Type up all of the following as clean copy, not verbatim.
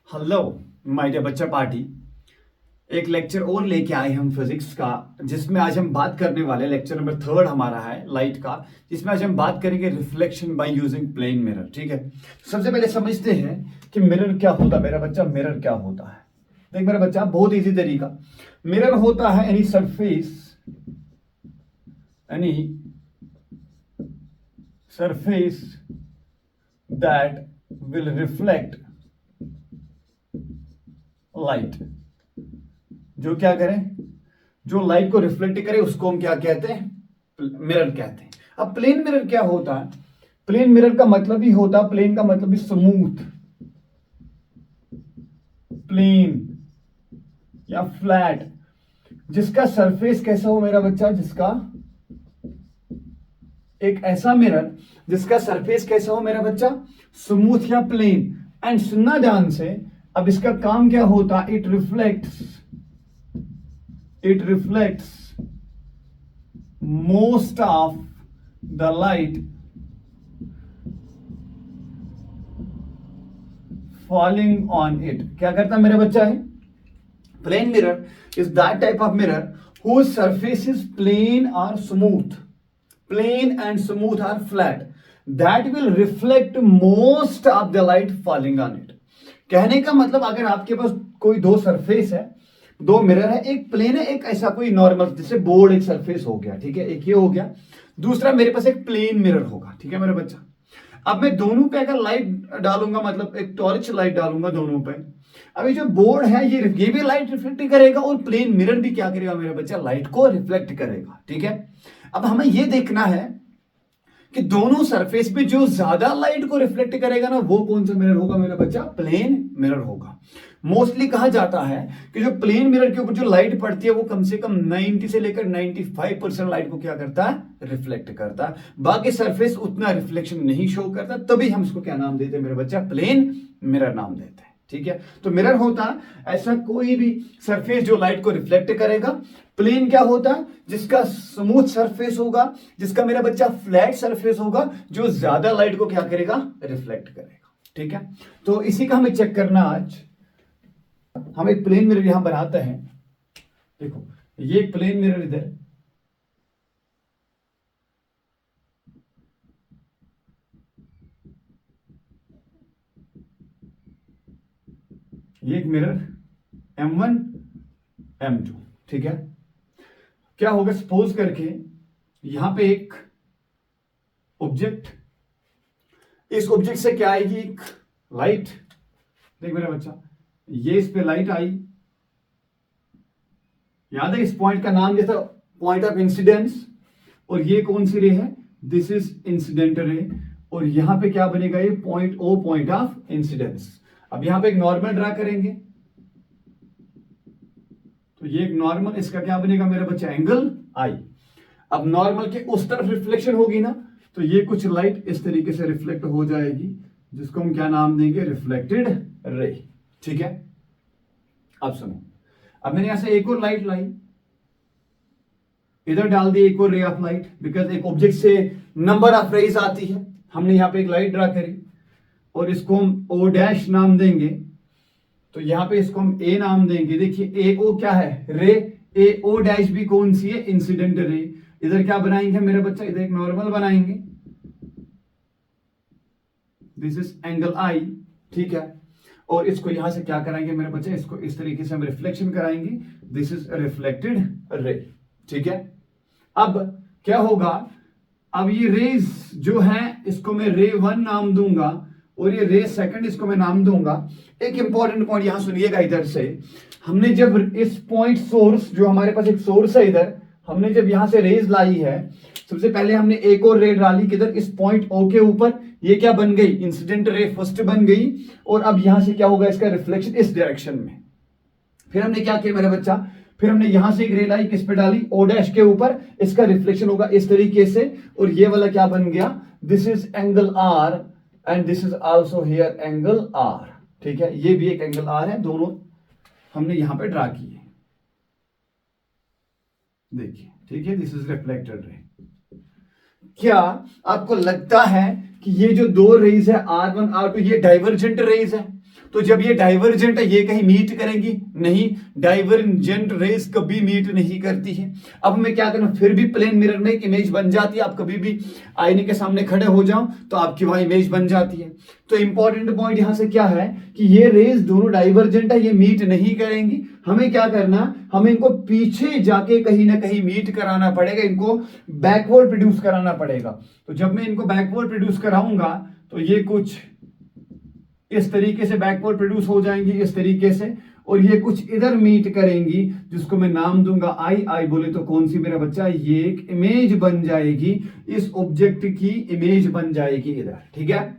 Hello my dear बच्चा party. एक lecture और लेके आए हम फिजिक्स का, जिसमें आज हम बात करने वाले लेक्चर नंबर 3 हमारा है लाइट का, जिसमें आज हम बात करेंगे reflection by using plane mirror. ठीक है, सबसे पहले समझते हैं कि मिरर क्या होता है। मेरा बच्चा मिरर क्या होता है, देख मेरा बच्चा, बहुत इजी तरीका। मिरर होता है any surface that will reflect light. जो क्या करें, जो लाइट को रिफ्लेक्ट करे उसको हम क्या कहते हैं, मिरर कहते हैं। अब प्लेन मिरर क्या होता है? प्लेन मिरर का मतलब ही होता है, प्लेन का मतलब ही स्मूथ, प्लेन या फ्लैट, जिसका सरफेस कैसा हो मेरा बच्चा, जिसका एक ऐसा मिरर जिसका सरफेस कैसा हो मेरा बच्चा, स्मूथ या प्लेन। एंड सुनना ध्यान से, अब इसका काम क्या होता, it reflects most of the light falling on it. क्या करता मेरा बच्चा है, plane mirror is that type of mirror whose surface is plain or smooth, plain and smooth or flat, that will reflect most of the light falling on it। कहने का मतलब, अगर आपके पास कोई दो सरफेस है, दो मिरर है, एक प्लेन है, एक ऐसा कोई नॉर्मल, जैसे बोर्ड एक सरफेस हो गया, ठीक है, एक ये हो गया, दूसरा मेरे पास एक प्लेन मिरर होगा, ठीक है मेरा बच्चा। अब मैं दोनों पे अगर लाइट डालूंगा, मतलब एक टॉर्च लाइट डालूंगा दोनों पे, अभी जो बोर्ड है ये भी लाइट रिफ्लेक्ट करेगा और प्लेन मिरर भी क्या करेगा मेरा बच्चा, लाइट को रिफ्लेक्ट करेगा। ठीक है, अब हमें ये देखना है कि दोनों सरफेस पे जो ज्यादा लाइट को रिफ्लेक्ट करेगा ना, वो कौन सा मिरर होगा मेरा बच्चा, प्लेन मिरर होगा। मोस्टली कहा जाता है कि जो प्लेन मिरर के ऊपर जो लाइट पड़ती है वो कम से कम 90 से लेकर 95% लाइट को क्या करता है, रिफ्लेक्ट करता है। बाकी सरफेस उतना रिफ्लेक्शन नहीं शो करता, तभी हम इसको क्या नाम देते हैं मेरा बच्चा, प्लेन मिरर नाम देते हैं। ठीक है, तो मिरर होता है ऐसा कोई भी सरफेस जो लाइट को रिफ्लेक्ट करेगा। प्लेन क्या होता है, जिसका स्मूथ सरफेस होगा, जिसका मेरा बच्चा फ्लैट सरफेस होगा, जो ज्यादा लाइट को क्या करेगा, रिफ्लेक्ट करेगा। ठीक है, तो इसी का हमें चेक करना। आज हम एक प्लेन मिरर यहां बनाते हैं। देखो ये एक प्लेन मिरर इधर, ये एक मिरर M1 M2। ठीक है, क्या होगा, सपोज करके यहां पे एक ऑब्जेक्ट, इस ऑब्जेक्ट से क्या आएगी, एक लाइट। देख मेरा बच्चा, ये इस पे लाइट आई, याद है इस पॉइंट का नाम जैसा पॉइंट ऑफ इंसिडेंस, और ये कौन सी रे है, दिस इज इंसिडेंट रे, और यहां पे क्या बनेगा, ये point O, point of incidence. अब यहां पे एक नॉर्मल ड्रा करेंगे, तो ये एक नॉर्मल, इसका क्या बनेगा मेरा बच्चा, एंगल आई। अब नॉर्मल के उस तरफ रिफ्लेक्शन होगी ना, तो ये कुछ लाइट इस तरीके से रिफ्लेक्ट हो जाएगी, जिसको हम क्या नाम देंगे, रिफ्लेक्टेड रे। ठीक है, अब सुनो, अब मैंने यहां से एक और लाइट लाई, इधर डाल दी एक और रे ऑफ लाइट, बिकॉज एक ऑब्जेक्ट से नंबर ऑफ रेज आती है। हमने यहां पे एक लाइट ड्रा करी और इसको हम ओ डैश नाम देंगे, तो यहां पे इसको हम ए नाम देंगे। देखिए ए ओ क्या है, रे, ए ओ डैश भी कौन सी है, इंसिडेंट रे। इधर क्या बनाएंगे मेरा बच्चा, इधर एक नॉर्मल बनाएंगे, दिस इज एंगल आई। ठीक है, और इसको यहां से क्या कराएंगे मेरा बच्चा, इसको इस तरीके से हम रिफ्लेक्शन कराएंगे, दिस इज रिफ्लेक्टेड रे। ठीक है, अब क्या होगा, अब ये रेज जो है इसको मैं रे 1 नाम दूंगा, और ये रे सेकंड इसको मैं नाम दूंगा। एक इंपॉर्टेंट पॉइंट यहां सुनिएगा, इधर से हमने जब इस पॉइंट सोर्स, जो हमारे पास एक सोर्स है इधर, हमने जब यहां से रेज लाई है, सबसे पहले हमने एक और रे डाली किधर, इस पॉइंट ओ के ऊपर, ये क्या बन गई, इंसिडेंट रे फर्स्ट बन गई। और अब यहां से क्या होगा, इसका रिफ्लेक्शन इस डायरेक्शन में। फिर हमने क्या किया मेरा बच्चा, फिर हमने यहां से एक रे लाई, किस पे डाली, ओ डैश के ऊपर, इसका रिफ्लेक्शन होगा इस तरीके से, और ये वाला क्या बन गया, this is angle R, and this is also here angle R. ठीक है, ये भी एक एंगल आर है, दोनों हमने यहां पे ड्रा किए, देखिए। ठीक है, दिस इज रिफ्लेक्टेड रे। क्या आपको लगता है कि ये जो दो रेज है R1 R2, ये डाइवर्जेंट रेज है? तो जब ये डाइवर्जेंट है ये कहीं मीट करेंगी नहीं, डाइवर्जेंट रेज कभी मीट नहीं करती है। अब मैं क्या करूं, फिर भी प्लेन मिरर में एक इमेज बन जाती है। आप कभी भी आईने के सामने खड़े हो जाओ तो आपकी वहां इमेज बन जाती है। तो इंपॉर्टेंट पॉइंट यहां से क्या है कि ये रेज दोनों डाइवर्जेंट है, ये मीट नहीं करेंगी। हमें क्या करना, हमें इनको पीछे जाके कहीं ना कहीं मीट कराना पड़ेगा, इनको बैकवर्ड प्रोड्यूस कराना पड़ेगा। तो जब मैं इनको बैकवर्ड प्रोड्यूस कराऊंगा तो ये कुछ इस तरीके से बैकवर्ड प्रोड्यूस हो जाएंगी, इस तरीके से, और ये कुछ इधर मीट करेंगी जिसको मैं नाम दूंगा आई। आई बोले तो कौन सी मेरा बच्चा, ये एक इमेज बन जाएगी, इस ऑब्जेक्ट की इमेज बन जाएगी इधर, ठीक है।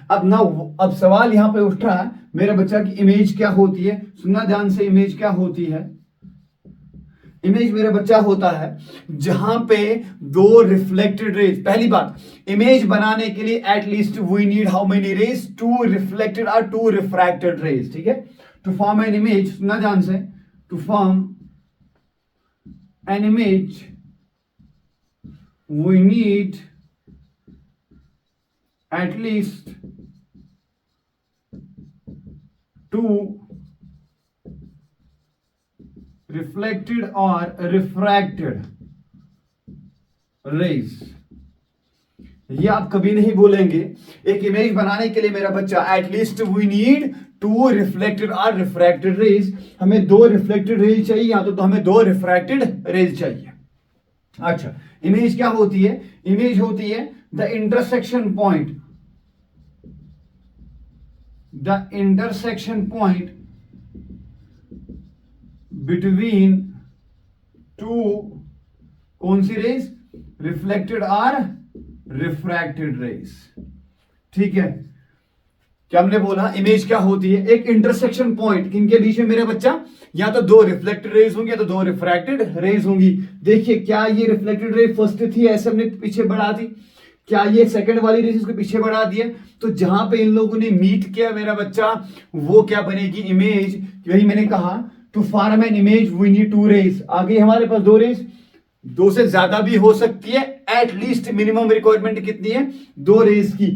अब सवाल यहां पे उठ रहा है मेरा बच्चा की इमेज क्या होती है, सुनना ध्यान से, इमेज क्या होती है। इमेज मेरा बच्चा होता है जहां पे दो रिफ्लेक्टेड रेज, पहली बात इमेज बनाने के लिए at least we need how many rays, two reflected और टू रिफ्रैक्टेड रेज, ठीक है। टू फॉर्म एन इमेज, सुनना ध्यान से, to form an image we need at least two reflected or refracted rays। ये आप कभी नहीं बोलेंगे। एक इमेज बनाने के लिए मेरा बच्चा at least we need two reflected और रिफ्रैक्टेड रेज, हमें दो रिफ्लेक्टेड रेज चाहिए या तो हमें दो रिफ्रैक्टेड रेज चाहिए। अच्छा, इमेज क्या होती है, इमेज होती है the intersection point, the intersection point between two कौन सी रेज, रिफ्लेक्टेड और रिफ्रैक्टेड रेज, ठीक है। क्या हमने बोला, इमेज क्या होती है, एक इंटरसेक्शन पॉइंट, किनके बीच में मेरा बच्चा, या तो दो रिफ्लेक्टेड रेज होंगी या तो दो रिफ्रैक्टेड रेज होंगी। देखिए क्या ये रिफ्लेक्टेड रे फर्स्ट थी, ऐसे हमने पीछे बढ़ा दी, क्या ये सेकंड वाली रेज इसको पीछे बढ़ा दिया, तो जहां पे इन लोगों ने मीट किया मेरा बच्चा वो क्या बनेगी, इमेज। वही मैंने कहा to form an image we need to raise, आ गई हमारे पास दो रेज, दो से ज्यादा भी हो सकती है, एटलीस्ट मिनिमम रिक्वायरमेंट कितनी है, दो रेज की।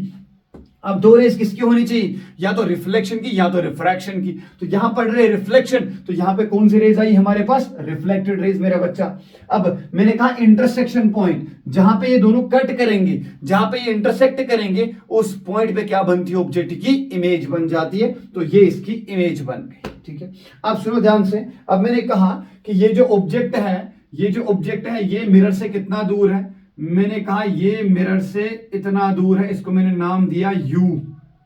अब दो रेज किसकी होनी चाहिए, या तो रिफ्लेक्शन की या तो रिफ्रैक्शन की। तो यहां पढ़ रहे रिफ्लेक्शन, तो यहां पे कौन सी रेज आई हमारे पास, रिफ्लेक्टेड रेज मेरा बच्चा। अब मैंने कहा इंटरसेक्शन पॉइंट, जहां पे ये दोनों कट करेंगे, जहां पे ये इंटरसेक्ट करेंगे, उस पॉइंट पे क्या बनती है, ऑब्जेक्ट की इमेज बन जाती है। तो ये इसकी इमेज बन गई, ठीक है। अब सुनो ध्यान से, अब मैंने कहा कि ये जो ऑब्जेक्ट है, ये जो ऑब्जेक्ट है ये मिरर से कितना दूर है, मैंने कहा ये मिरर से इतना दूर है, इसको मैंने नाम दिया u।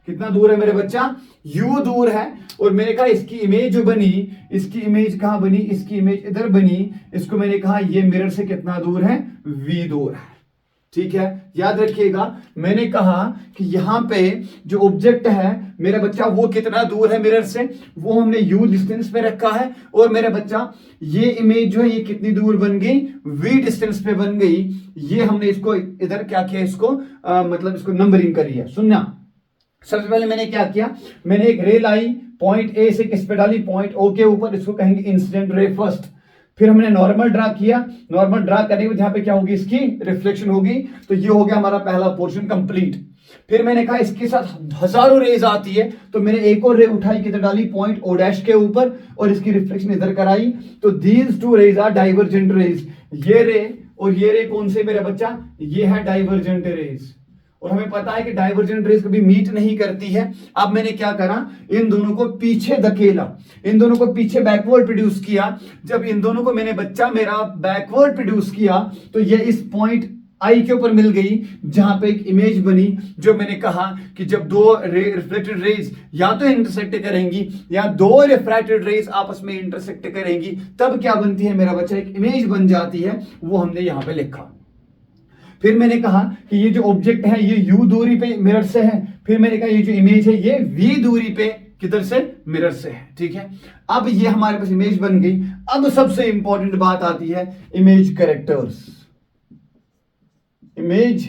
कितना दूर है मेरे बच्चा, u दूर है। और मैंने कहा इसकी इमेज जो बनी, इसकी इमेज कहां बनी, इसकी इमेज इधर बनी, इसको मैंने कहा ये मिरर से कितना दूर है, v दूर है, ठीक है। याद रखिएगा मैंने कहा कि यहां पे जो ऑब्जेक्ट है मेरा बच्चा वो कितना दूर है मिरर से, वो हमने u डिस्टेंस पे रखा है। और मेरा बच्चा ये इमेज जो है ये कितनी दूर बन गई, v डिस्टेंस पे बन गई। ये हमने इसको इधर क्या किया, इसको मतलब इसको नंबरिंग करी है। सुनना, सबसे पहले मैंने क्या किया, मैंने एक रे लाई पॉइंट ए से किस पे डाली, पॉइंट ओ के ऊपर, इसको कहेंगे इंसिडेंट रे फर्स्ट। फिर हमने नॉर्मल ड्रा किया, नॉर्मल ड्रा करने के बाद यहाँ पे क्या होगी, इसकी रिफ्लेक्शन होगी। तो ये हो गया हमारा पहला पोर्शन कंप्लीट। फिर मैंने कहा इसके साथ हजारों रेज आती है, तो मैंने एक और रे उठाई, किधर डाली, पॉइंट ओ डैश के ऊपर, और इसकी रिफ्लेक्शन इधर कराई। तो these two rays are divergent rays, ये रे और ये रे कौन से मेरा बच्चा, ये है डाइवर्जेंट रेज। और हमें पता है कि डाइवर्जेंट रेज कभी मीट नहीं करती है। अब मैंने क्या करा, इन दोनों को पीछे धकेला, इन दोनों को पीछे बैकवर्ड प्रोड्यूस किया। जब इन दोनों को मैंने बच्चा मेरा बैकवर्ड प्रोड्यूस किया तो ये इस पॉइंट आई के ऊपर मिल गई, जहां पे एक इमेज बनी। जो मैंने कहा कि जब दो रिफ्लेक्टेड रेज या तो इंटरसेक्ट करेंगी या दो रिफ्रैक्टेड रेज आपस में इंटरसेक्ट करेंगी, तब क्या बनती है मेरा बच्चा, एक इमेज बन जाती है। वो हमने यहां पे लिखा। फिर मैंने कहा कि ये जो ऑब्जेक्ट है ये u दूरी पे मिरर से है। फिर मैंने कहा ये जो इमेज है ये v दूरी पे किधर से, मिरर से है, ठीक है। अब ये हमारे पास इमेज बन गई। अब सबसे इंपॉर्टेंट बात आती है इमेज कैरेक्टर्स। इमेज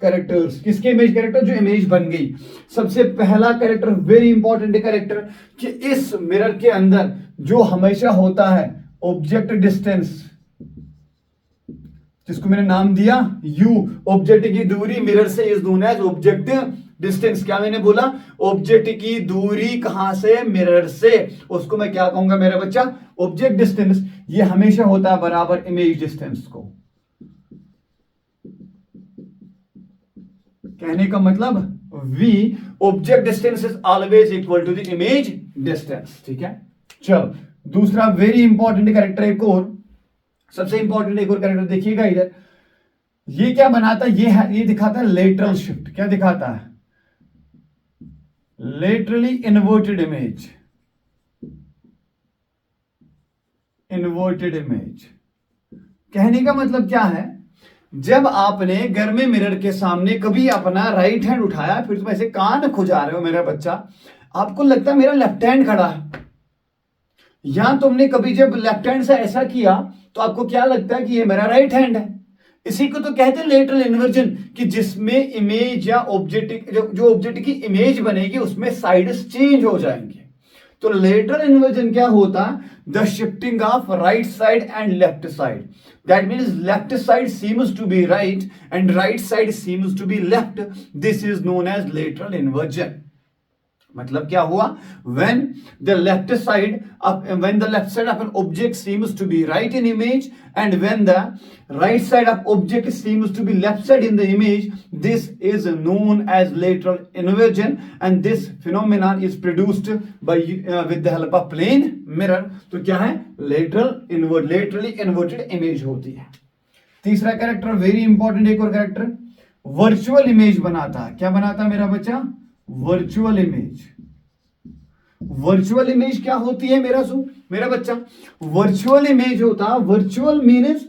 कैरेक्टर्स, किसके इमेज कैरेक्टर, जो इमेज बन गई। सबसे पहला कैरेक्टर, वेरी इंपॉर्टेंट कैरेक्टर, कि इस मिरर के अंदर जो हमेशा होता है ऑब्जेक्ट डिस्टेंस, जिसको मैंने नाम दिया u, ऑब्जेक्ट की दूरी मिरर से is known as object distance, क्या मैंने बोला, ऑब्जेक्ट की दूरी कहां से, मिरर से, उसको मैं क्या कहूंगा मेरा बच्चा, ऑब्जेक्ट डिस्टेंस। ये हमेशा होता है बराबर इमेज डिस्टेंस को। कहने का मतलब v object distance is always equal to the image distance. ठीक है, चलो दूसरा वेरी इंपॉर्टेंट कैरेक्टर, एक और सबसे इंपॉर्टेंट एक और कैरेक्टर देखिएगा इधर। ये क्या बनाता है, ये दिखाता है लेटरल शिफ्ट। क्या दिखाता है, laterally inverted image, inverted image. कहने का मतलब क्या है, जब आपने घर में मिरर के सामने कभी अपना राइट हैंड उठाया, फिर तुम ऐसे कान खुजा रहे हो मेरा बच्चा, आपको लगता है मेरा लेफ्ट हैंड खड़ा है। या तुमने कभी जब लेफ्ट हैंड से ऐसा किया तो आपको क्या लगता है कि ये मेरा राइट हैंड है। इसी को तो कहते हैं लेटरल इन्वर्जन, कि जिसमें इमेज या ऑब्जेक्ट जो ऑब्जेक्ट की इमेज बनेगी उसमें साइड्स चेंज हो जाएंगे। तो लेटरल इन्वर्जन क्या होता, the shifting of right side and left side. That means left side seems to be right and right side seems to be left. This is known as lateral inversion. मतलब क्या हुआ, when the left side of an object seems to be right in image and when the right side of object seems to be left side in the image, this is known as lateral inversion and this phenomenon is produced by with the help of plane mirror। तो क्या है, laterally inverted image होती है। तीसरा character very important, एक और character virtual image बनाता है। क्या बनाता है मेरा बच्चा, वर्चुअल इमेज। वर्चुअल इमेज क्या होती है मेरा बच्चा, वर्चुअल इमेज होता, वर्चुअल मीन्स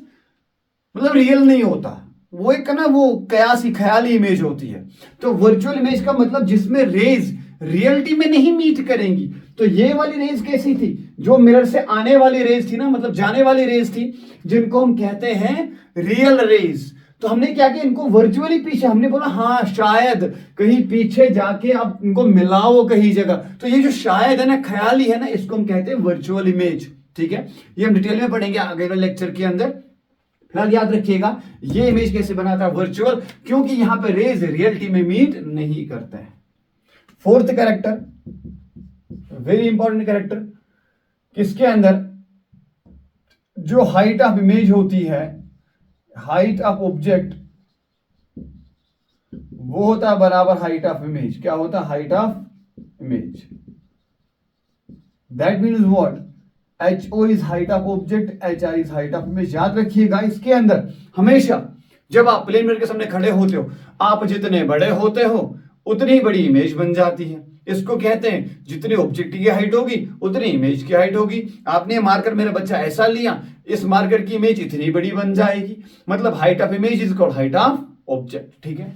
मतलब रियल नहीं होता, वो एक ना वो कयासी ख्याली इमेज होती है। तो वर्चुअल इमेज का मतलब जिसमें रेज रियलिटी में नहीं मीट करेंगी। तो ये वाली रेज कैसी थी, जो मिरर से आने वाली रेज थी ना, मतलब जाने वाली रेज थी, जिनको हम कहते हैं रियल रेज। तो हमने क्या किया, इनको वर्चुअली पीछे, हमने बोला हाँ शायद कहीं पीछे जाके आप इनको मिलाओ कहीं जगह। तो ये जो शायद है ना, ख्याली है ना, इसको हम कहते हैं वर्चुअल इमेज। ठीक है, ये हम डिटेल में पढ़ेंगे आगे वाले लेक्चर के अंदर। फिलहाल याद रखिएगा ये इमेज कैसे बनाता है, वर्चुअल, क्योंकि यहां पे रेज रियलिटी में मीट नहीं करते हैं। Fourth character very important character, किसके अंदर जो हाइट ऑफ इमेज होती है, हाइट ऑफ ऑब्जेक्ट, वो होता है बराबर हाइट ऑफ इमेज। क्या होता है, height of image. That means what, HO is height of object, HI is height of image. याद रखिएगा इसके अंदर हमेशा जब आप प्लेन मिरर के सामने खड़े होते हो, आप जितने बड़े होते हो उतनी बड़ी इमेज बन जाती है। इसको कहते हैं जितनी ऑब्जेक्ट की हाइट होगी उतनी इमेज की हाइट होगी। आपने मार्कर मेरा बच्चा ऐसा लिया, इस मार्कर की इमेज इतनी बड़ी बन जाएगी, मतलब height of image is called height of object. ठीक है,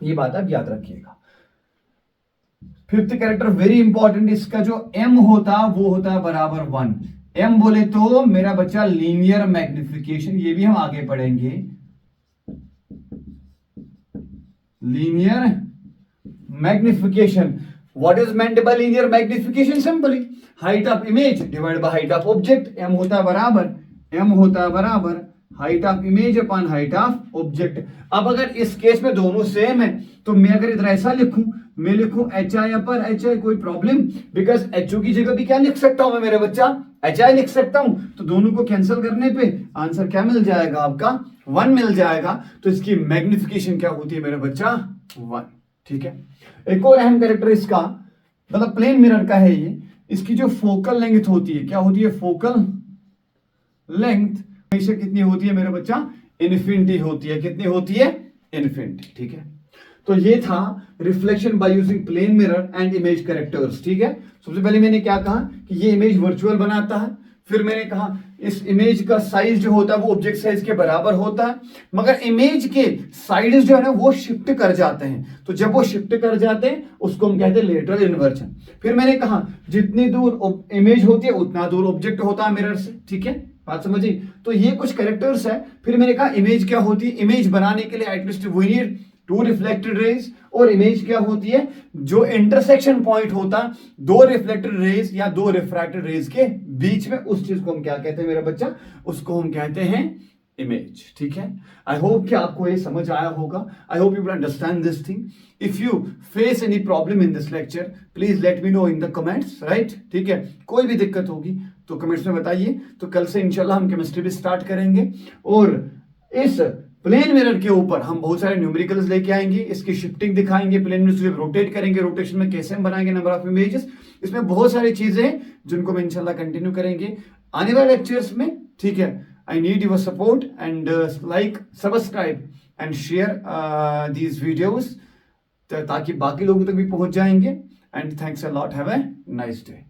ये बात आप याद रखिएगा। फिफ्थ कैरेक्टर वेरी इंपॉर्टेंट, इसका जो m होता वो होता है बराबर 1। m बोले तो मेरा बच्चा लीनियर मैग्निफिकेशन, ये भी हम आगे पढ़ेंगे। Linear magnification, what is meant by linear magnification? Simply height of image divided by height of object। m होता है बराबर height of image upon height of object। अब अगर इस केस में दोनों सेम है तो मैं अगर इधर ऐसा लिखूं, मैं लिखूं HI अपर HI, कोई प्रॉब्लम, बिकॉज HO की जगह भी क्या लिख सकता हूं मैं मेरा बच्चा, HI लिख सकता हूं। तो दोनों को कैंसिल करने पे आंसर क्या मिल जाएगा आपका, 1 मिल जाएगा। तो इसकी मैग्निफिकेशन क्या होती है मेरा बच्चा, 1। ठीक है, एक और अहम कैरेक्टर इसका, मतलब प्लेन मिरर का है ये, इसकी जो फोकल लेंथ होती है, क्या होती है, फोकल लेंथ हमेशा कितनी होती है मेरा बच्चा, इन्फिनिटी होती है। कितनी होती है, इन्फिनिटी। ठीक है, तो ये था reflection by using plane mirror and image characters. ठीक है, सबसे पहले मैंने क्या कहा कि ये इमेज वर्चुअल बनाता है, फिर मैंने कहा इस इमेज का साइज जो होता है वो ऑब्जेक्ट साइज के बराबर होता है, मगर इमेज के साइड्स जो है ना वो शिफ्ट कर जाते हैं। तो जब वो शिफ्ट कर जाते हैं उसको हम कहते हैं लेटरल इन्वर्जन। फिर मैंने कहा जितनी दूर इमेज होती है उतना दूर ऑब्जेक्ट होता है मिरर से। ठीक है, बात समझी। तो ये कुछ कैरेक्टर्स है। फिर मैंने कहा इमेज क्या होती है, इमेज बनाने के लिए at least we need 2 reflected rays. और इमेज क्या होती है, जो इंटरसेक्शन पॉइंट होता 2 रिफ्लेक्टेड रेज या 2 रिफ्रैक्टेड रेज के बीच में, उस चीज को हम क्या कहते हैं मेरा बच्चा, उसको हम कहते हैं इमेज. ठीक है, आई होप कि आपको ये समझ आया होगा. I hope you will understand this thing. If you face any problem in this lecture, please let me know in the comments. Right, ठीक है, कोई भी दिक्कत होगी तो कमेंट्स में बताइए. तो कल से इंशाल्लाह हम केमिस्ट्री भी स्टार्ट करेंगे और इस प्लेन मिरर के ऊपर हम बहुत सारे न्यूमेरिकल्स लेके आएंगे, इसकी शिफ्टिंग दिखाएंगे, प्लेन मिरर रोटेट करेंगे, रोटेशन में कैसे हम बनाएंगे नंबर ऑफ इमेजेस. इसमें बहुत सारी चीजें हैं जिनको मैं इंशाल्लाह कंटिन्यू करेंगे आने वाले लेक्चर्स में. ठीक है, I need your support and like, subscribe and share these videos ताकि बाकी लोगों तक भी पहुंच जाएंगे. And thanks a lot, have a nice day.